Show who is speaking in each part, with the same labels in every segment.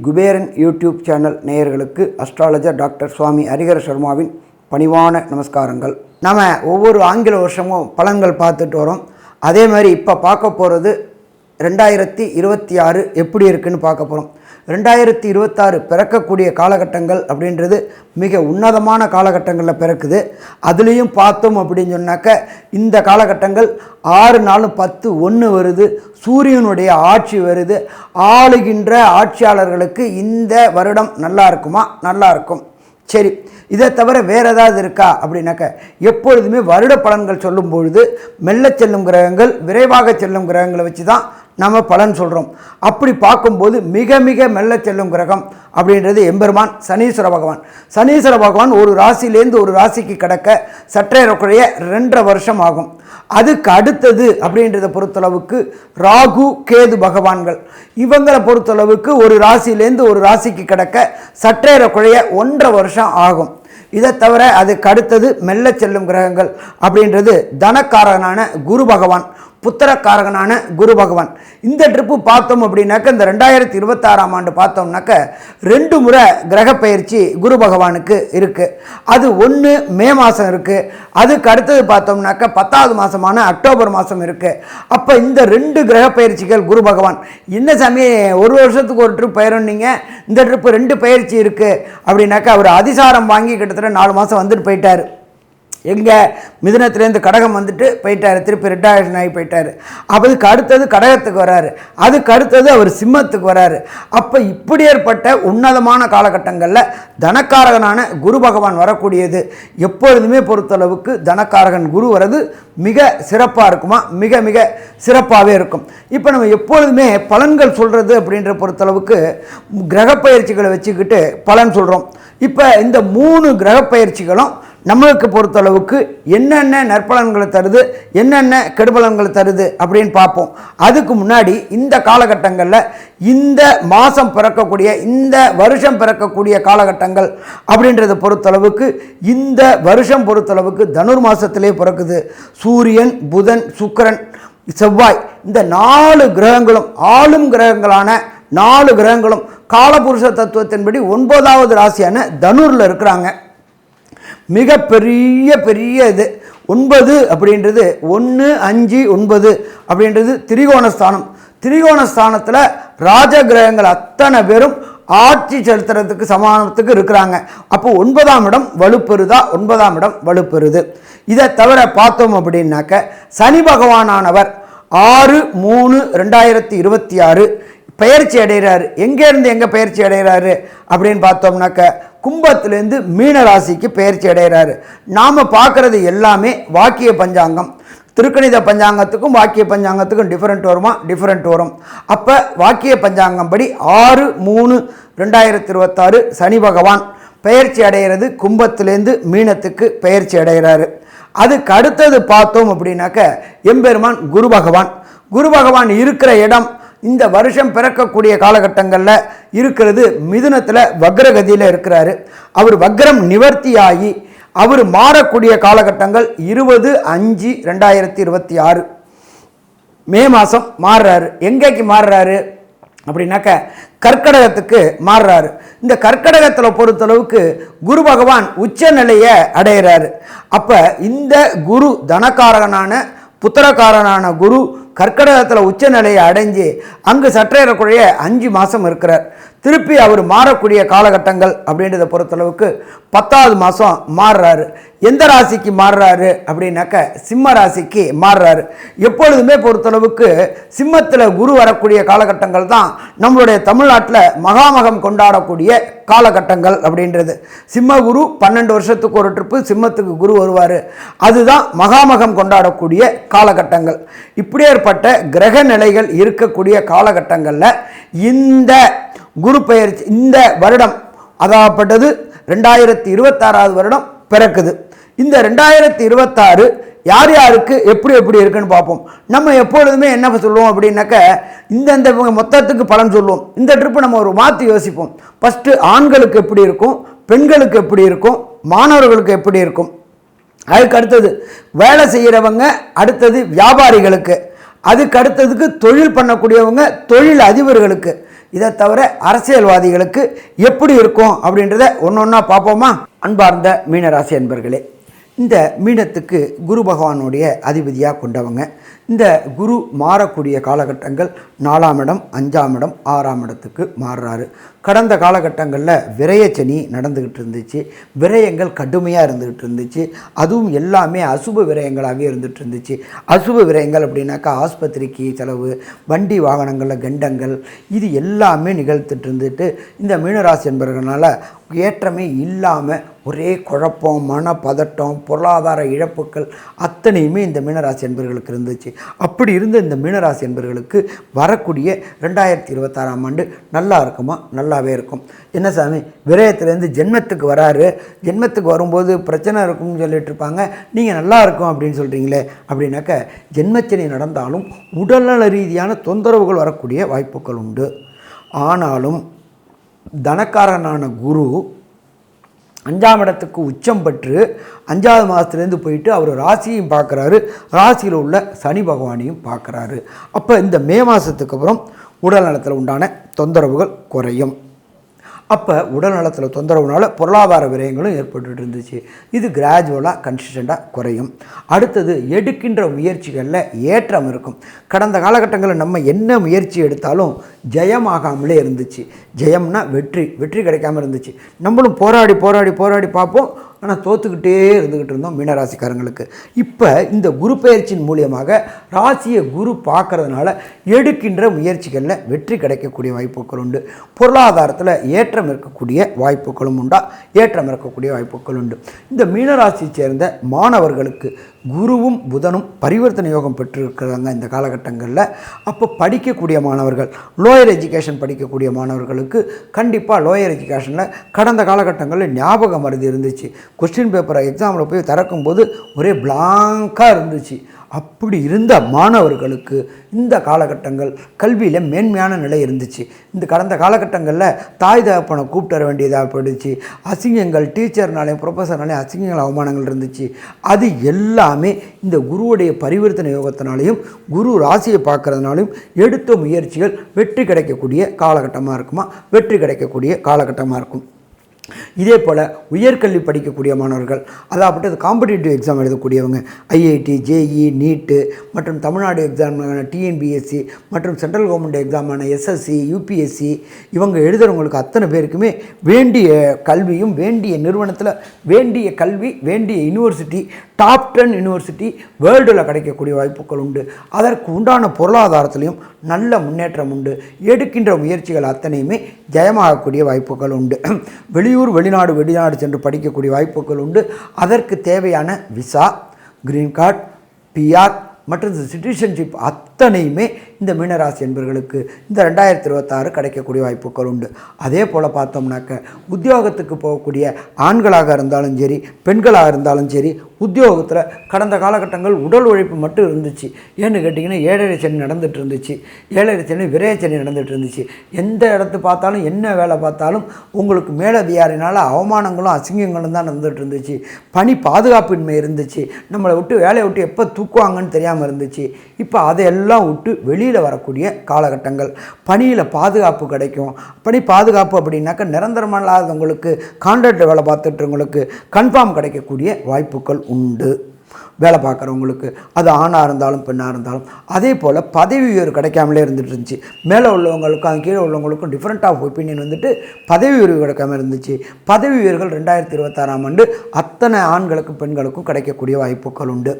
Speaker 1: Kuberan YouTube channel நேயர்களுக்கு astrologer doctor சுவாமி ஹரிஹர சர்மாவின் பணிவான நமஸ்காரங்கள். நம்ம ஒவ்வொரு ஆங்கில வருஷமும் பலன்கள் பார்த்துட்டு வரோம். அதே மாதிரி இப்போ பார்க்க போகிறது 2026 எப்படி இருக்குன்னு பார்க்க போகிறோம். 2026 பிறக்கக்கூடிய காலகட்டங்கள் அப்படின்றது மிக உன்னதமான காலகட்டங்களில் பிறக்குது. அதுலேயும் பார்த்தோம் அப்படின்னு சொன்னாக்க இந்த காலகட்டங்கள் 6 4 10 1 வருது. சூரியனுடைய ஆட்சி வருது. ஆளுகின்ற ஆட்சியாளர்களுக்கு இந்த வருடம் நல்லா இருக்குமா? நல்லா இருக்கும். சரி, இதை தவிர வேறு ஏதாவது இருக்கா அப்படின்னாக்க எப்பொழுதுமே வருட பலன்கள் சொல்லும் பொழுது மெல்ல செல்லும் கிரகங்கள் விரைவாக செல்லும் கிரகங்களை வச்சு தான் நம்ம பலன் சொல்கிறோம். அப்படி பார்க்கும்போது மிக மிக மெல்ல செல்லும் கிரகம் அப்படின்றது எம்பெருமான் சனீஸ்வர பகவான். சனீஸ்வர பகவான் ஒரு ராசியிலேருந்து ஒரு ராசிக்கு கடக்க சற்றேறக்குறைய 2.5 வருஷம் ஆகும். அதுக்கு அடுத்தது அப்படின்றத பொறுத்தளவுக்கு ராகு கேது பகவான்கள் இவங்களை பொறுத்தளவுக்கு ஒரு ராசியிலேருந்து ஒரு ராசிக்கு கடக்க சற்றேறக்குறைய 1.5 வருஷம் ஆகும். இதை தவிர அதுக்கு அடுத்தது மெல்ல செல்லும் கிரகங்கள் அப்படின்றது தனக்காரகனான குரு பகவான், புத்திரக்காரகனான குரு பகவான். இந்த ட்ரிப்பு பார்த்தோம் அப்படின்னாக்க இந்த 2026ஆம் ஆண்டு பார்த்தோம்னாக்க 2 முறை கிரக பயிற்சி குரு பகவானுக்கு இருக்குது. அது ஒன்று மே மாதம் இருக்குது. அதுக்கு அடுத்தது பார்த்தோம்னாக்க 10வது மாதமான அக்டோபர் மாதம் இருக்குது. அப்போ இந்த 2 கிரக பயிற்சிகள் குரு பகவான் என்ன சாமி ஒரு வருஷத்துக்கு ஒரு ட்ரிப் பயிரன்னீங்க, இந்த ட்ரிப்பு 2 பயிற்சி இருக்குது அப்படின்னாக்க அவர் அதிசாரம் வாங்கி கிட்டத்தட்ட 4 மாதம் வந்துட்டு போயிட்டார். எங்கே மிதுனத்துலேருந்து கடகம் வந்துட்டு போயிட்டார், திருப்பி ரிட்டாயர்ஷன் ஆகி போயிட்டார். அதுக்கு அடுத்தது கடகத்துக்கு வராரு, அதுக்கு அடுத்தது அவர் சிம்மத்துக்கு வராரு. அப்போ இப்படி ஏற்பட்ட உன்னதமான காலகட்டங்களில் தனக்காரகனான குரு பகவான் வரக்கூடியது எப்பொழுதுமே பொறுத்தளவுக்கு தனக்காரகன் குரு வர்றது மிக சிறப்பாக இருக்குமா? மிக மிக சிறப்பாகவே இருக்கும். இப்போ நம்ம எப்பொழுதுமே பலன்கள் சொல்கிறது அப்படின்ற பொறுத்தளவுக்கு கிரக பயிற்சிகளை வச்சுக்கிட்டு பலன் சொல்கிறோம். இப்போ இந்த 3 கிரக பயிற்சிகளும் நம்மளுக்கு பொறுத்தளவுக்கு என்னென்ன நற்பலன்களை தருது, என்னென்ன கெடுபலன்களை தருது அப்படின்னு பார்ப்போம். அதுக்கு முன்னாடி இந்த காலகட்டங்களில் இந்த மாதம் பிறக்கக்கூடிய இந்த வருஷம் பிறக்கக்கூடிய காலகட்டங்கள் அப்படின்றத பொறுத்தளவுக்கு இந்த வருஷம் பொறுத்தளவுக்கு தனுர் மாதத்திலே பிறக்குது. சூரியன், புதன், சுக்கிரன், செவ்வாய் இந்த 4 கிரகங்களும் ஆளும் கிரகங்களான 4 கிரகங்களும் காலபுருஷ தத்துவத்தின்படி 9வது ராசியான தனுரில் இருக்கிறாங்க. மிக பெரிய இது 9 அப்படின்றது 1 5 9 அப்படின்றது திரிகோணஸ்தானம். திரிகோணஸ்தானத்தில் ராஜ கிரகங்கள் அத்தனை பேரும் ஆட்சி செலுத்துறதுக்கு சமானத்துக்கு இருக்கிறாங்க. அப்போ 9ஆம் இடம் வலுப்பெறுதா? 9ஆம் இடம் வலுப்பெறுது. இதை தவிர பார்த்தோம் அப்படின்னாக்க சனி பகவானானவர் 6/3/2026 பயிற்சி அடைகிறாரு. எங்கேருந்து எங்கே பயிற்சி அடைகிறாரு அப்படின்னு பார்த்தோம்னாக்க கும்பத்திலேருந்து மீன ராசிக்கு பயிற்சி அடைகிறாரு. நாம் பார்க்குறது எல்லாமே வாக்கிய பஞ்சாங்கம். திருக்கணித பஞ்சாங்கத்துக்கும் வாக்கிய பஞ்சாங்கத்துக்கும் டிஃப்ரெண்ட் வருமா? டிஃப்ரெண்ட் வரும். அப்போ வாக்கிய பஞ்சாங்கம் படி 6/3/2026 சனி பகவான் பயிற்சி அடைகிறது. கும்பத்திலேருந்து மீனத்துக்கு பயிற்சி அடைகிறாரு. அதுக்கு அடுத்தது பார்த்தோம் அப்படின்னாக்க எம்பெருமான் குரு பகவான். குரு பகவான் இருக்கிற இடம் இந்த வருஷம் பிறக்கக்கூடிய காலகட்டங்களில் இருக்கிறது மிதுனத்தில் வக்ரகதியில் இருக்கிறாரு. அவர் வக்ரம் நிவர்த்தியாகி அவர் மாறக்கூடிய காலகட்டங்கள் 20/5/2026 மே மாதம் மாறுறாரு. எங்கேக்கு மாறுறாரு அப்படின்னாக்க கர்க்கடகத்துக்கு மாறுறாரு. இந்த கர்க்கடகத்தில் பொறுத்தளவுக்கு குரு பகவான் உச்ச நிலையை அடைகிறாரு. அப்போ இந்த குரு தனக்காரகனான புத்திரக்காரனான குரு கர்க்கடகத்தில் உச்ச நிலையை அடைஞ்சு அங்கு சற்றேறக்குறைய 5 மாதம் இருக்கிறார். திருப்பி அவர் மாறக்கூடிய காலகட்டங்கள் அப்படின்றத பொறுத்தளவுக்கு 10வது மாதம் மாறுறாரு. எந்த ராசிக்கு மாறுறாரு அப்படின்னாக்க சிம்ம ராசிக்கு மாறுறாரு. எப்பொழுதுமே பொறுத்தளவுக்கு சிம்மத்தில் குரு வரக்கூடிய காலகட்டங்கள் தான் நம்மளுடைய தமிழ்நாட்டில் மகாமகம் கொண்டாடக்கூடிய காலகட்டங்கள் அப்படின்றது. சிம்ம குரு 12 வருஷத்துக்கு ஒரு ட்ரிப்பு சிம்மத்துக்கு குரு வருவார். அதுதான் மகாமகம் கொண்டாடக்கூடிய காலகட்டங்கள். இப்படி ஏற்பட்ட கிரக நிலைகள் இருக்கக்கூடிய காலகட்டங்களில் இந்த குரு பெயர்ச்சி இந்த வருடம் அதாகப்பட்டது 2026வது வருடம் பிறக்குது. இந்த 2026 யார் யாருக்கு எப்படி இருக்குன்னு பார்ப்போம். நம்ம எப்பொழுதுமே என்ன சொல்லுவோம் அப்படின்னாக்க இந்த மொத்தத்துக்கு பலன் சொல்லுவோம். இந்த ட்ரிப்பு நம்ம ஒரு மாற்றி யோசிப்போம். ஃபஸ்ட்டு ஆண்களுக்கு எப்படி இருக்கும், பெண்களுக்கு எப்படி இருக்கும், மாணவர்களுக்கு எப்படி இருக்கும் அதுக்கு அடுத்தது வேலை செய்கிறவங்க, அடுத்தது வியாபாரிகளுக்கு, அதுக்கு அடுத்ததுக்கு தொழில் பண்ணக்கூடியவங்க, தொழில் அதிபர்களுக்கு, இதை தவிர அரசியல்வாதிகளுக்கு எப்படி இருக்கும் அப்படின்றத ஒன்று ஒன்றா பார்ப்போமா? அன்பார்ந்த மீனராசி அன்பர்களே, இந்த மீனத்துக்கு குரு பகவானுடைய அதிபதியாக கொண்டவங்க. இந்த குரு மாறக்கூடிய காலகட்டங்கள் 4ஆம் இடம், 5ஆம் இடம், 6ஆம் இடத்துக்கு மாறுறாரு. கடந்த காலகட்டங்களில் விரயச்சனி நடந்துக்கிட்டு இருந்துச்சு, விரயங்கள் கடுமையாக இருந்துக்கிட்டு இருந்துச்சு. அதுவும் எல்லாமே அசுப விரயங்களாகவே இருந்துகிட்டு இருந்துச்சு. அசுப விரயங்கள் அப்படின்னாக்கா ஆஸ்பத்திரிக்கு செலவு, வண்டி வாகனங்களில் கண்டங்கள், இது எல்லாமே நிகழ்த்துட்டு இருந்துட்டு இந்த மீனராசி என்பவர்களால் ஏற்றமே இல்லாமல் ஒரே குழப்பம், மனப்பதட்டம், பொருளாதார இழப்புகள் அத்தனையுமே இந்த மீனராசி என்பவர்களுக்கு இருந்துச்சு. அப்படி இருந்த இந்த மீனராசி என்பவர்களுக்கு வரக்கூடிய 2026ஆம் ஆண்டு நல்லா இருக்குமா? நல்லாவே இருக்கும். என்ன சாமி, விரயத்திலேருந்து ஜென்மத்துக்கு வராரு, ஜென்மத்துக்கு வரும்போது பிரச்சனை இருக்கும்னு சொல்லிட்டு இருப்பாங்க, நீங்கள் நல்லா இருக்கும் அப்படின்னு சொல்கிறீங்களே அப்படின்னாக்க, ஜென்மச்சனி நடந்தாலும் உடல்நல ரீதியான தொந்தரவுகள் வரக்கூடிய வாய்ப்புகள் உண்டு. ஆனாலும் தனக்காரனான குரு 5ஆம் இடத்துக்கு உச்சம் பெற்று 5வது மாதத்துலேருந்து போயிட்டு அவர் ராசியையும் பார்க்குறாரு, ராசியில் உள்ள சனி பகவானையும் பார்க்குறாரு. அப்போ இந்த மே மாதத்துக்கு அப்புறம் உடல் நலத்தில் உண்டான தொந்தரவுகள் குறையும். அப்போ உடல் நலத்தில் தொந்தரவுனால பொருளாதார விரயங்களும் ஏற்பட்டு இருந்துச்சு. இது கிராஜுவலாக கன்சிஸ்டண்ட்டாக குறையும். அடுத்தது எடுக்கின்ற முயற்சிகளில் ஏற்றம் இருக்கும். கடந்த காலகட்டங்களில் நம்ம என்ன முயற்சி எடுத்தாலும் ஜெயமாகாமலே இருந்துச்சு. ஜெயம்னா வெற்றி, வெற்றி கிடைக்காமல் இருந்துச்சு. நம்மளும் போராடி போராடி போராடி பார்ப்போம், ஆனால் தோற்றுக்கிட்டே இருந்துக்கிட்டு இருந்தோம் மீனராசிக்காரங்களுக்கு. இப்போ இந்த குரு பயிற்சியின் மூலியமாக ராசியை குரு பார்க்கறதுனால எடுக்கின்ற முயற்சிகளில் வெற்றி கிடைக்கக்கூடிய வாய்ப்புகள் உண்டு. பொருளாதாரத்தில் ஏற்றம் இருக்கக்கூடிய வாய்ப்புகளும் உண்டா, ஏற்றம் இருக்கக்கூடிய வாய்ப்புகள் உண்டு. இந்த மீனராசியை சேர்ந்த மாணவர்களுக்கு குருவும் புதனும் பரிவர்த்தனை யோகம் பெற்றிருக்கிறாங்க இந்த காலகட்டங்களில். அப்போ படிக்கக்கூடிய மாணவர்கள், லோயர் எஜுகேஷன் படிக்கக்கூடிய மாணவர்களுக்கு கண்டிப்பாக லோயர் எஜுகேஷனில் கடந்த காலகட்டங்களில் ஞாபக மறதி இருந்துச்சு. கொஸ்டின் பேப்பரை எக்ஸாமில் போய் திறக்கும்போது ஒரே பிளாங்காக இருந்துச்சு. அப்படி இருந்த மாணவர்களுக்கு இந்த காலகட்டங்கள் கல்வியில் மேன்மையான நிலை இருந்துச்சு. இந்த கடந்த காலகட்டங்களில் தாய் தகப்பனை கூப்பிட்டு வர வேண்டியதாக போயிடுச்சு. அசிங்கங்கள், டீச்சர்னாலையும் ப்ரொஃபஸர்னாலையும் அசிங்கங்கள், அவமானங்கள் இருந்துச்சு. அது எல்லாமே இந்த குருவுடைய பரிவர்த்தனை யோகத்தினாலையும் குரு ராசியை பார்க்கறதுனாலையும் எடுத்த முயற்சிகள் வெற்றி கிடைக்கக்கூடிய காலகட்டமாக இருக்குமா, வெற்றி கிடைக்கக்கூடிய காலகட்டமாக இருக்கும். இதே போல் உயர்கல்வி படிக்கக்கூடிய மாணவர்கள், அதாவது காம்படிட்டிவ் எக்ஸாம் எழுதக்கூடியவங்க, ஐஐடி, ஜேஇ, நீட்டு மற்றும் தமிழ்நாடு எக்ஸாமான டிஎன்பிஎஸ்சி மற்றும் சென்ட்ரல் கவர்மெண்ட் எக்ஸாமான எஸ்எஸ்சி, யூபிஎஸ்சி, இவங்க எழுதுகிறவங்களுக்கு அத்தனை பேருக்குமே வேண்டிய கல்வியும், வேண்டிய நிறுவனத்தில் வேண்டிய கல்வி, வேண்டிய யூனிவர்சிட்டி, டாப் 10 யூனிவர்சிட்டி வேர்ல்டில் கிடைக்கக்கூடிய வாய்ப்புகள் உண்டு. அதற்கு உண்டான பொருளாதாரத்திலையும் நல்ல முன்னேற்றம் உண்டு. எடுக்கின்ற முயற்சிகள் அத்தனையுமே ஜெயமாகக்கூடிய வாய்ப்புகள் உண்டு. வெளிநாடு சென்று படிக்கக்கூடிய வாய்ப்புகள் உண்டு. அதற்கு தேவையான விசா, கிரீன் கார்டு, பிஆர் மற்றும் சிட்டிசன்ஷிப் அத்தனையுமே இந்த மீனராசி என்பவர்களுக்கு இந்த 2026 கிடைக்கக்கூடிய வாய்ப்புகள் உண்டு. அதே போல் பார்த்தோம்னாக்க உத்தியோகத்துக்கு போகக்கூடிய ஆண்களாக இருந்தாலும் சரி, பெண்களாக இருந்தாலும் சரி, உத்தியோகத்தில் கடந்த காலகட்டங்கள் உடல் உழைப்பு மட்டும் இருந்துச்சு. ஏன்னு கேட்டிங்கன்னா 7.5 சனி நடந்துகிட்டு இருந்துச்சு, 7.5 சனி விரயச்சனி நடந்துகிட்டு இருந்துச்சு. எந்த இடத்து பார்த்தாலும், என்ன வேலை பார்த்தாலும் உங்களுக்கு மேலதிகாரினால் அவமானங்களும் அசிங்கங்களும் தான் நடந்துகிட்டு இருந்துச்சு. பணி பாதுகாப்பின்மை இருந்துச்சு. நம்மளை விட்டு வேலையை விட்டு எப்போ தூக்குவாங்கன்னு தெரியாமல் இருந்துச்சு. இப்போ அதையெல்லாம் விட்டு வெளியில் வரக்கூடிய காலகட்டங்கள். பணியில் பாதுகாப்பு கிடைக்கும். பணி பாதுகாப்பு அப்படின்னாக்கா நிரந்தரமில்லாதவங்களுக்கு, கான்ட்ராக்ட் வேலை பார்த்துட்டுறவங்களுக்கு கன்ஃபார்ம் கிடைக்கக்கூடிய வாய்ப்புகள் உண்டு. வேலை பார்க்குறவங்களுக்கு, அது ஆணாக இருந்தாலும் பெண்ணாக இருந்தாலும். அதே போல் பதவி உயர்வு கிடைக்காமலே இருந்துட்டு இருந்துச்சு. மேலே உள்ளவங்களுக்கும் அது கீழே உள்ளவங்களுக்கும் டிஃப்ரெண்ட் ஆஃப் ஒப்பீனியன் வந்துட்டு பதவி உயர்வு கிடைக்காம இருந்துச்சு. பதவி உயர்வுகள் 2026ஆம் ஆண்டு அத்தனை ஆண்களுக்கும் பெண்களுக்கும் கிடைக்கக்கூடிய வாய்ப்புகள் உண்டு.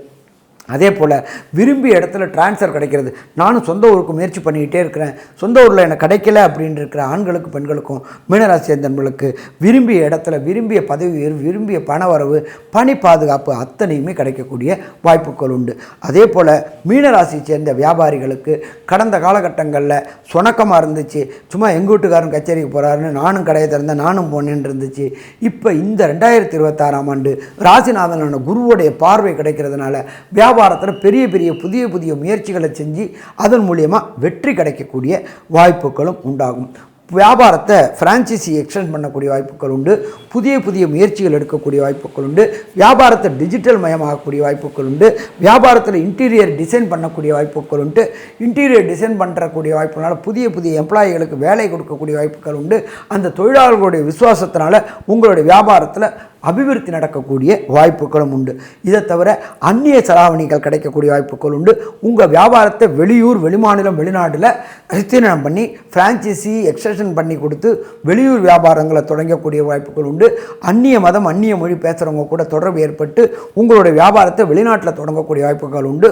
Speaker 1: அதே போல் விரும்பிய இடத்துல டிரான்ஸ்ஃபர் கிடைக்கிறது. நானும் சொந்த ஊருக்கு முயற்சி பண்ணிக்கிட்டே இருக்கிறேன், சொந்த ஊரில் எனக்கு கிடைக்கல அப்படின்னு இருக்கிற ஆண்களுக்கும் பெண்களுக்கும், மீனராசி சேர்ந்தவர்களுக்கு விரும்பிய இடத்துல விரும்பிய பதவி உயர்வு, விரும்பிய பண வரவு, பணி பாதுகாப்பு அத்தனையுமே கிடைக்கக்கூடிய வாய்ப்புகள் உண்டு. அதே போல் மீனராசியை சேர்ந்த வியாபாரிகளுக்கு கடந்த காலகட்டங்களில் சுணக்கமாக இருந்துச்சு. சும்மா எங்கள் வீட்டுக்காரன் கச்சேரிக்கு போகிறாருன்னு நானும் கடையை திறந்தேன், நானும் போனேன்னு இருந்துச்சு. இப்போ இந்த 2026ஆம் ஆண்டு ராசிநாதனான குருவுடைய பார்வை கிடைக்கிறதுனால வியாபாரத்தில் பெரிய பெரிய புதிய முயற்சிகளை செஞ்சு அதன் மூலியமாக வெற்றி கிடைக்கக்கூடிய வாய்ப்புகளும் உண்டாகும். வியாபாரத்தை ஃப்ரான்ச்சைசி எக்ஸ்டெண்ட் பண்ணக்கூடிய வாய்ப்புகள் உண்டு. புதிய புதிய முயற்சிகள் எடுக்கக்கூடிய வாய்ப்புகள் உண்டு. வியாபாரத்தை டிஜிட்டல் மயமாகக்கூடிய வாய்ப்புகள் உண்டு. வியாபாரத்தில் இன்டீரியர் டிசைன் பண்ணக்கூடிய வாய்ப்புகள் உண்டு. இன்டீரியர் டிசைன் பண்ணுறக்கூடிய வாய்ப்புனால புதிய புதிய எம்ப்ளாயிகளுக்கு வேலை கொடுக்கக்கூடிய வாய்ப்புகள் உண்டு. அந்த தொழிலாளர்களுடைய விசுவாசத்தினால உங்களுடைய வியாபாரத்தில் அபிவிருத்தி நடக்கக்கூடிய வாய்ப்புகளும் உண்டு. இதை தவிர அந்நிய செலாவணிகள் கிடைக்கக்கூடிய வாய்ப்புகள் உண்டு. உங்கள் வியாபாரத்தை வெளியூர், வெளிமாநிலம், வெளிநாட்டில் விஸ்தீர்ணம் பண்ணி ஃப்ரான்ச்சைசி எக்ஸ்டென்ஷன் பண்ணி கொடுத்து வெளியூர் வியாபாரங்களை தொடங்கக்கூடிய வாய்ப்புகள் உண்டு. அந்நிய மதம், அந்நிய மொழி பேசுகிறவங்க கூட தொடர்பு ஏற்பட்டு உங்களுடைய வியாபாரத்தை வெளிநாட்டில் தொடங்கக்கூடிய வாய்ப்புகள் உண்டு.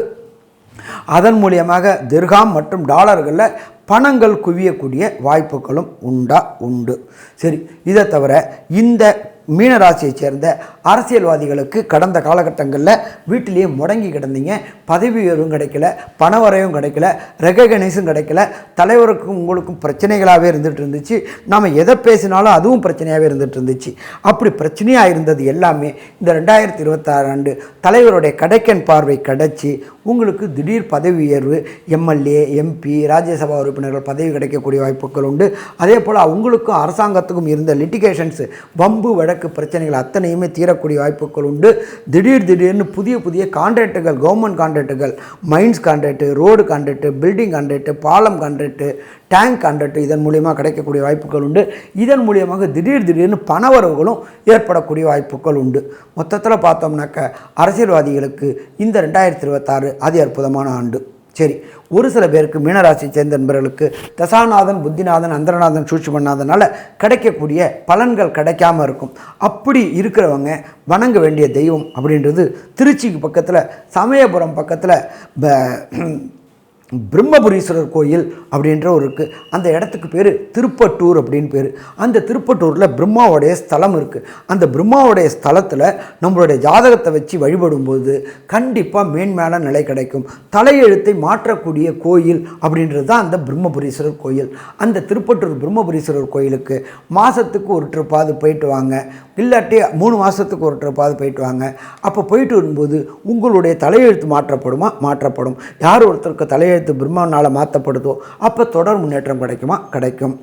Speaker 1: அதன் மூலியமாக திர்ஹாம் மற்றும் டாலர்களில் பணங்கள் குவியக்கூடிய வாய்ப்புகளும் உண்டு. சரி, இதை தவிர இந்த மீனராசியைச் சேர்ந்த அரசியல்வாதிகளுக்கு கடந்த காலகட்டங்களில் வீட்டிலேயே முடங்கி கிடந்தீங்க. பதவி உயர்வும் கிடைக்கல, பணவரையும் கிடைக்கல, ரெகக்னைஸும் கிடைக்கல. தலைவருக்கும் உங்களுக்கும் பிரச்சனைகளாகவே இருந்துகிட்டு இருந்துச்சு. நாம் எதை பேசினாலும் அதுவும் பிரச்சனையாகவே இருந்துகிட்டு இருந்துச்சு. அப்படி பிரச்சனையாக இருந்தது எல்லாமே இந்த 2026 ஆண்டு தலைவருடைய கடைக்கன் பார்வை கிடைச்சி உங்களுக்கு திடீர் பதவி உயர்வு, எம்எல்ஏ, எம்பி, ராஜ்யசபா உறுப்பினர்கள் பதவி கிடைக்கக்கூடிய வாய்ப்புகள் உண்டு. அதே போல் அவங்களுக்கும் அரசாங்கத்துக்கும் இருந்த லிட்டிகேஷன்ஸு, வம்பு வழக்கு பிரச்சனைகள் அத்தனையுமே தீரக்கூடிய வாய்ப்புகள் உண்டு. திடீர்னு புதிய புதிய கான்ட்ராக்டுகள், கவர்மெண்ட் கான்ட்ராக்டுகள், mines contract, road contract, building contract, பாலம் கான்ட்ராக்டு, டேங்க் கான்ட்ராக்டு இதன் மூலியமாக கிடைக்கக்கூடிய வாய்ப்புகள் உண்டு. இதன் மூலியமாக திடீர்னு பணவரவுகளும் ஏற்படக்கூடிய வாய்ப்புகள் உண்டு. மொத்தத்தில் பார்த்தோம்னாக்க அரசியல்வாதிகளுக்கு இந்த 2026 அதி அற்புதமான ஆண்டு. சரி, ஒரு சில பேருக்கு மீனராசியை சேர்ந்த நண்பர்களுக்கு தசாநாதன், புத்திநாதன், அந்தரநாதன், சூட்சுமநாதனால் கிடைக்கக்கூடிய பலன்கள் கிடைக்காம இருக்கும். அப்படி இருக்கிறவங்க வணங்க வேண்டிய தெய்வம் அப்படின்றது திருச்சிக்கு பக்கத்தில், சமயபுரம் பக்கத்தில் பிரம்மபுரீஸ்வரர் கோயில் அப்படின்ற ஒரு இருக்குது. அந்த இடத்துக்கு பேர் திருப்பட்டூர் அப்படின்னு பேர். அந்த திருப்பட்டூரில் பிரம்மாவுடைய ஸ்தலம் இருக்குது. அந்த பிரம்மாவுடைய ஸ்தலத்தில் நம்மளுடைய ஜாதகத்தை வச்சு வழிபடும்போது கண்டிப்பாக மேன்மேல நிலை கிடைக்கும். தலையெழுத்தை மாற்றக்கூடிய கோயில் அப்படின்றது தான் அந்த பிரம்மபுரீஸ்வரர் கோயில். அந்த திருப்பட்டூர் பிரம்மபுரீஸ்வரர் கோயிலுக்கு மாதத்துக்கு ஒரு ட்ரிப்பாவது போயிட்டு வாங்க, இல்லாட்டி 3 மாதத்துக்கு ஒரு ட்ரிப்பாவது போயிட்டு வாங்க. அப்போ போயிட்டு வரும்போது உங்களுடைய தலையெழுத்து மாற்றப்படும். யார் ஒருத்தருக்கு தலையெழுத்து பிரம்மாவால் மாற்றப்படுதோ அப்போ தொடர் முன்னேற்றம் கிடைக்கும்.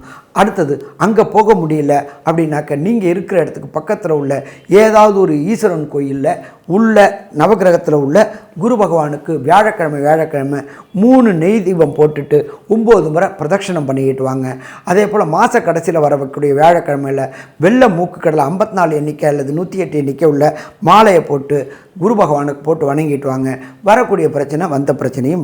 Speaker 1: அடுத்தது அங்கே போக முடியல அப்படின்னாக்க நீங்கள் இருக்கிற இடத்துக்கு பக்கத்தில் உள்ள ஏதாவது ஒரு ஈஸ்வரன் கோயிலில் உள்ள நவகிரகத்தில் உள்ள குரு பகவானுக்கு வியாழக்கிழமை 3 நெய் தீபம் போட்டுட்டு 9 முறை பிரதட்சணம் பண்ணிக்கிட்டு வாங்க. அதே போல் மாத கடைசியில் வரக்கூடிய வியாழக்கிழமையில் வெள்ளை மூக்கு கடலை 54 எண்ணிக்கை அல்லது 108 எண்ணிக்கை உள்ள மாலையை போட்டு குரு பகவானுக்கு போட்டு வணங்கிட்டு வாங்க. வரக்கூடிய பிரச்சனை, வந்த பிரச்சனையும்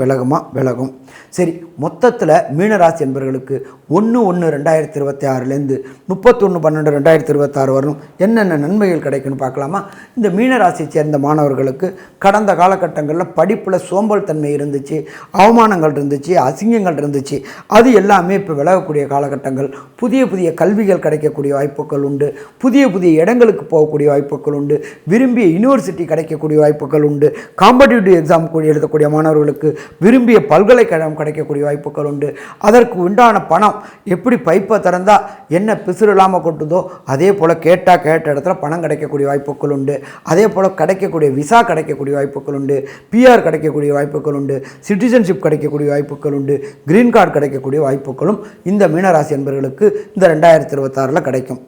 Speaker 1: விலகும். சரி, மொத்தத்தில் மீனராசி என்பவர்களுக்கு 1/1/2026 31/12/2026 வரணும் என்னென்ன நன்மைகள் கிடைக்குன்னு பார்க்கலாமா? இந்த மீனராசியை சேர்ந்த மாணவர்களுக்கு கடந்த காலகட்டங்களில் படிப்பில் சோம்பல் தன்மை இருந்துச்சு, அவமானங்கள் இருந்துச்சு, அசிங்கங்கள் இருந்துச்சு. அது எல்லாமே இப்போ விலகக்கூடிய காலகட்டங்கள். புதிய புதிய கல்விகள் கிடைக்கக்கூடிய வாய்ப்புகள் உண்டு. புதிய புதிய இடங்களுக்கு போகக்கூடிய வாய்ப்புகள் உண்டு. விரும்பிய யூனிவர்சிட்டி கிடைக்கக்கூடிய வாய்ப்புகள் உண்டு. காம்படிட்டிவ் எக்ஸாம் எழுதக்கூடிய மாணவர்களுக்கு விரும்பிய பல்கலைக்கழகம் கிடைக்கக்கூடிய வாய்ப்புகள் உண்டு. அதற்கு உண்டான பணம் எப்படி பைப்பை திறந்தால் என்ன பிசுறு இல்லாமல் கொட்டுதோ அதே போல் கேட்ட இடத்துல பணம் கிடைக்கக்கூடிய வாய்ப்புகள் உண்டு. அதே போல் கிடைக்கக்கூடிய விசா கிடைக்கக்கூடிய வாய்ப்புகள் உண்டு. பிஆர் கிடைக்கக்கூடிய வாய்ப்புகள் உண்டு. சிட்டிசன்ஷிப் கிடைக்கக்கூடிய வாய்ப்புகள் உண்டு. கிரீன் கார்டு கிடைக்கக்கூடிய வாய்ப்புகளும் இந்த மீனராசி என்பவர்களுக்கு இந்த 2026 கிடைக்கும்.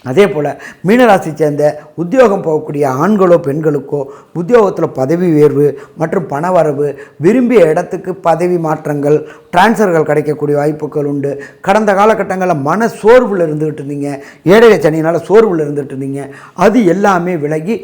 Speaker 1: அதே போல் மீனராசி சேர்ந்த உத்தியோகம் போகக்கூடிய ஆண்களோ பெண்களுக்கோ உத்தியோகத்தில் பதவி உயர்வு மற்றும் பணவரவு, விரும்பிய இடத்துக்கு பதவி மாற்றங்கள், டிரான்ஸ்ஃபர்கள் கிடைக்கக்கூடிய வாய்ப்புகள் உண்டு. கடந்த காலகட்டங்களில் மன சோர்வில் இருந்துகிட்டு இருந்தீங்க, ஏழரை சனியினால் சோர்வில் இருந்துகிட்டு இருந்தீங்க, அது எல்லாமே விலகி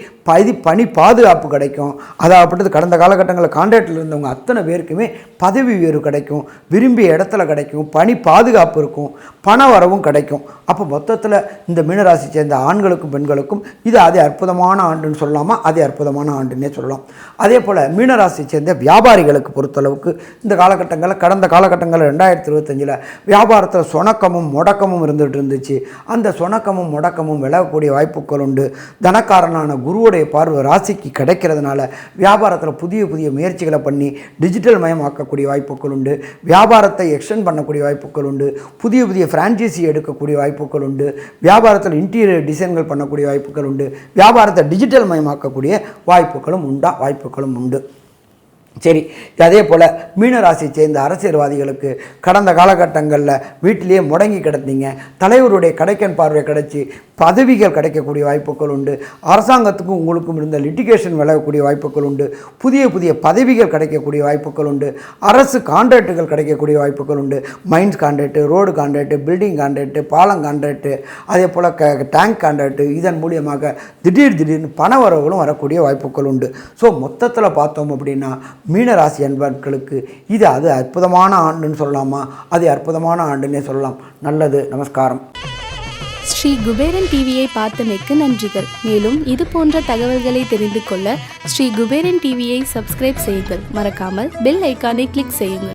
Speaker 1: பணி பாதுகாப்பு கிடைக்கும். அதாவது கடந்த காலகட்டங்களில் கான்ட்ராக்டில் இருந்தவங்க அத்தனை பேருக்குமே பதவி உயர்வு கிடைக்கும், விரும்பிய இடத்துல கிடைக்கும், பணி பாதுகாப்பு இருக்கும், பண வரவும் கிடைக்கும். அப்போ மொத்தத்தில் இந்த மீனராசி சேர்ந்த ஆண்களுக்கும் பெண்களுக்கும் இது அதே அற்புதமான ஆண்டுன்னு சொல்லலாமா? அதே அற்புதமான ஆண்டுன்னே சொல்லலாம். அதே போல் மீனராசி சேர்ந்த வியாபாரிகளுக்கு பொறுத்தளவுக்கு இந்த காலகட்டங்களில் கடந்த காலகட்டங்களில் 2025 வியாபாரத்தில் சொணக்கமும் முடக்கமும் இருந்துகிட்டு இருந்துச்சு. அந்த சொணக்கமும் முடக்கமும் விலகக்கூடிய வாய்ப்புகள் உண்டு. தனக்காரனான குருவுடைய பார்வை ராசிக்கு கிடைக்கிறதுனால வியாபாரத்தில் புதிய புதிய முயற்சிகளை பண்ணி டிஜிட்டல் மயமாக்கக்கூடிய வாய்ப்புகள் உண்டு. வியாபாரத்தை எக்ஸ்டெண்ட் பண்ணக்கூடிய வாய்ப்புகள் உண்டு. புதிய புதிய ஃப்ரான்ச்சைசி எடுக்கக்கூடிய வாய்ப்புகள் உண்டு. வியாபாரத்தில் இன்டீரியர் டிசைன்கள் பண்ணக்கூடிய வாய்ப்புகள் உண்டு. வியாபாரத்தை டிஜிட்டல் மயமாக்கக்கூடிய வாய்ப்புகளும் உண்டு. சரி, அதே போல் மீனராசியை சேர்ந்த அரசியல்வாதிகளுக்கு கடந்த காலகட்டங்களில் வீட்டிலேயே முடங்கி கிடந்தீங்க, தலைவருடைய கடைக்கன் பார்வை கிடைச்சி பதவிகள் கிடைக்கக்கூடிய வாய்ப்புகள் உண்டு. அரசாங்கத்துக்கும் உங்களுக்கும் இருந்த லிட்டிகேஷன் விலகக்கூடிய வாய்ப்புகள் உண்டு. புதிய புதிய பதவிகள் கிடைக்கக்கூடிய வாய்ப்புகள் உண்டு. அரசு கான்ட்ராக்டுகள் கிடைக்கக்கூடிய வாய்ப்புகள் உண்டு. Mines contract, road contract, building contract, பாலம் கான்ட்ராக்டு, அதே போல் டேங்க் கான்ட்ராக்டு, இதன் மூலியமாக திடீர்னு பண வரவுகளும் வரக்கூடிய வாய்ப்புகள் உண்டு. ஸோ மொத்தத்தில் பார்த்தோம் அப்படின்னா மீனராசி அன்பர்களுக்கு இது அற்புதமான ஆண்டுன்னு சொல்லலாமா? அது அற்புதமான ஆண்டுன்னே சொல்லலாம். நல்லது, நமஸ்காரம்.
Speaker 2: ஸ்ரீ குபேரன் டிவியை பார்த்தமைக்கு நன்றிகள். மேலும் இது போன்ற தகவல்களை தெரிந்து கொள்ள ஸ்ரீ குபேரன் டிவியை சப்ஸ்கிரைப் செய்யுங்கள். மறக்காமல் பெல் ஐக்கானை கிளிக் செய்யுங்கள்.